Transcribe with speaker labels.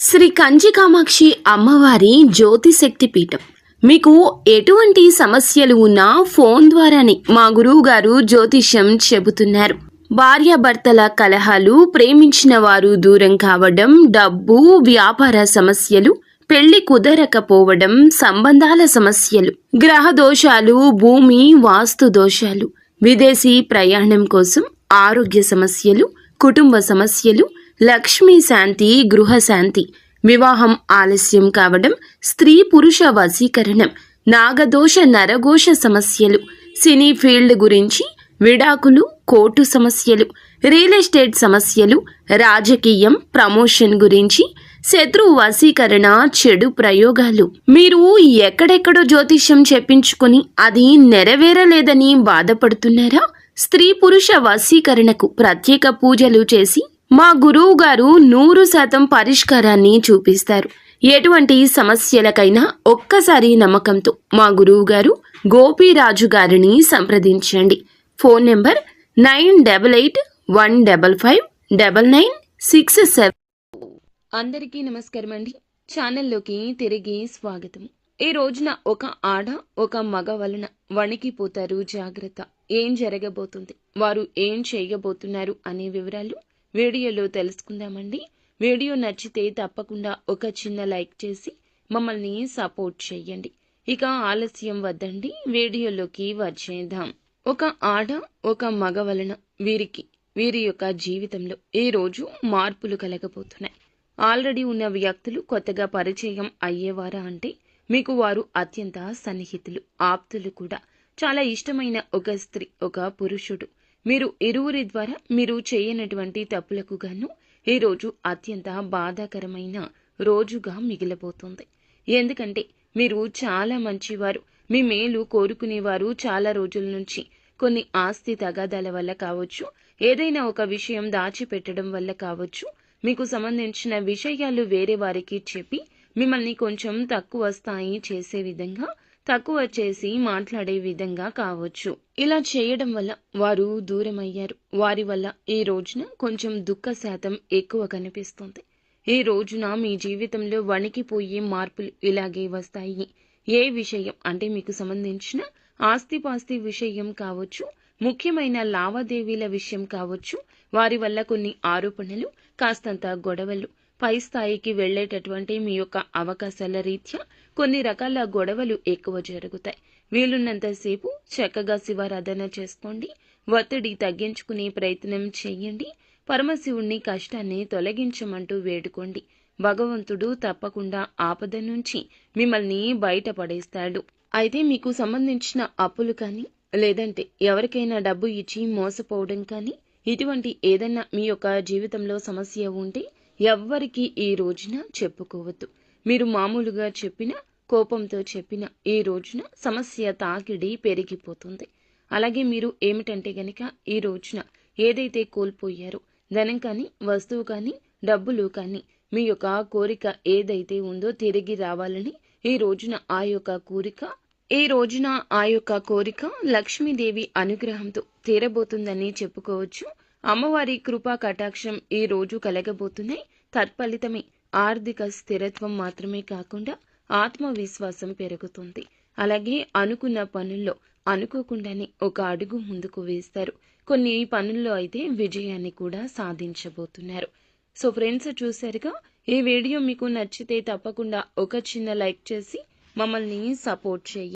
Speaker 1: శ్రీ కంచి కామాక్షి అమ్మవారి జ్యోతిశక్తి పీఠం. మీకు ఎటువంటి సమస్యలు ఉన్నా ఫోన్ ద్వారానే మా గురువు గారు జ్యోతిష్యం చెబుతున్నారు. భార్యాభర్తల కలహాలు, ప్రేమించిన వారు దూరం కావడం, డబ్బు, వ్యాపార సమస్యలు, పెళ్లి కుదరకపోవడం, సంబంధాల సమస్యలు, గ్రహ దోషాలు, భూమి వాస్తు దోషాలు, విదేశీ ప్రయాణం కోసం, ఆరోగ్య సమస్యలు, కుటుంబ సమస్యలు, లక్ష్మీ శాంతి, గృహశాంతి, వివాహం ఆలస్యం కావడం, స్త్రీ పురుష వశీకరణం, నాగదోష నరఘోష సమస్యలు, సినీ ఫీల్డ్ గురించి, విడాకులు, కోర్టు సమస్యలు, రియల్ ఎస్టేట్ సమస్యలు, రాజకీయం, ప్రమోషన్ గురించి, శత్రు వశీకరణ, చెడు ప్రయోగాలు. మీరు ఎక్కడెక్కడో జ్యోతిష్యం చెప్పించుకుని అది నెరవేరలేదని బాధపడుతున్నారా? స్త్రీ పురుష వశీకరణకు ప్రత్యేక పూజలు చేసి మా గురువు గారు 100% పరిష్కారాన్ని చూపిస్తారు. ఎటువంటి సమస్యలకైనా ఒక్కసారి నమ్మకంతో మా గురువు గారు గోపీరాజు గారిని సంప్రదించండి. Phone number 9851559967. అందరికీ నమస్కారం అండి. ఛానల్లోకి తిరిగి స్వాగతం. ఈ రోజున ఒక ఆడ ఒక మగ వలన వణికిపోతారు. జాగ్రత్త. ఏం జరగబోతుంది, వారు ఏం చేయబోతున్నారు అనే వివరాలు వీడియోలో తెలుసుకుందామండి. వీడియో నచ్చితే తప్పకుండా ఒక చిన్న లైక్ చేసి మమ్మల్ని సపోర్ట్ చేయండి. ఇక ఆలస్యం వద్దండి, వీడియోలోకి వచ్చేద్దాం. ఒక ఆడ ఒక మగ వలన వీరి యొక్క జీవితంలో ఈ రోజు మార్పులు కలగబోతున్నాయి. ఆల్రెడీ ఉన్న వ్యక్తులు కొత్తగా పరిచయం అయ్యేవారా అంటే మీకు వారు అత్యంత సన్నిహితులు, ఆప్తులు కూడా. చాలా ఇష్టమైన ఒక స్త్రీ, ఒక పురుషుడు, మీరు ఇరువురి ద్వారా మీరు చేయనటువంటి తప్పులకు గాను ఈరోజు అత్యంత బాధాకరమైన రోజుగా మిగిలిపోతుంది. ఎందుకంటే మీరు చాలా మంచివారు, మీ మేలు కోరుకునేవారు. చాలా రోజుల నుంచి కొన్ని ఆస్తి తగాదాల వల్ల కావచ్చు, ఏదైనా ఒక విషయం దాచిపెట్టడం వల్ల కావచ్చు, మీకు సంబంధించిన విషయాలు వేరే వారికి చెప్పి మిమ్మల్ని కొంచెం తక్కువ స్థాయి చేసే విధంగా, తక్కువ చేసి మాట్లాడే విధంగా కావచ్చు. ఇలా చేయడం వల్ల వారు దూరమయ్యారు. వారి వల్ల ఈ రోజున కొంచెం దుఃఖ శాతం ఎక్కువ కనిపిస్తుంది. ఈ రోజున మీ జీవితంలో వణికిపోయే మార్పులు ఇలాగే వస్తాయి. ఏ విషయం అంటే మీకు సంబంధించిన ఆస్తిపాస్తి విషయం కావచ్చు, ముఖ్యమైన లావాదేవీల విషయం కావచ్చు, వారి వల్ల కొన్ని ఆరోపణలు, కాస్తంత గొడవలు, పై స్థాయికి వెళ్లేటటువంటి మీ యొక్క అవకాశాల రీత్యా కొన్ని రకాల గొడవలు ఎక్కువ జరుగుతాయి. వీలున్నంతసేపు చక్కగా శివారాధన చేసుకోండి. ఒత్తిడి తగ్గించుకునే ప్రయత్నం చేయండి. పరమశివుణ్ణి కష్టాన్ని తొలగించమంటూ వేడుకోండి. భగవంతుడు తప్పకుండా ఆపద నుంచి మిమ్మల్ని బయటపడేస్తాడు. అయితే మీకు సంబంధించిన అప్పులు కానీ, లేదంటే ఎవరికైనా డబ్బు ఇచ్చి మోసపోవడం కానీ, ఇటువంటి ఏదైనా మీ యొక్క జీవితంలో సమస్య ఉంటే ఎవ్వరికీ ఈ రోజున చెప్పుకోవద్దు. మీరు మామూలుగా చెప్పినా, కోపంతో చెప్పినా ఈ రోజున సమస్య తాకిడి పెరిగిపోతుంది. అలాగే మీరు ఏమిటంటే గనక ఈ రోజున ఏదైతే కోల్పోయారో, ధనం కానీ, వస్తువు కానీ, డబ్బులు కానీ, మీ యొక్క కోరిక ఏదైతే ఉందో తిరిగి రావాలని ఈ రోజున ఆ యొక్క కోరిక లక్ష్మీదేవి అనుగ్రహంతో తీరబోతుందని చెప్పుకోవచ్చు. అమ్మవారి కృపా కటాక్షం ఈ రోజు కలగబోతున్నాయి. తత్ఫలితమే ఆర్థిక స్థిరత్వం మాత్రమే కాకుండా ఆత్మవిశ్వాసం పెరుగుతుంది. అలాగే అనుకున్న పనుల్లో అనుకోకుండానే ఒక అడుగు ముందుకు వేస్తారు. కొన్ని పనుల్లో అయితే విజయాన్ని కూడా సాధించబోతున్నారు. సో ఫ్రెండ్స్, చూశారుగా. ఈ వీడియో మీకు నచ్చితే తప్పకుండా ఒక చిన్న లైక్ చేసి మమ్మల్ని సపోర్ట్ చేయండి.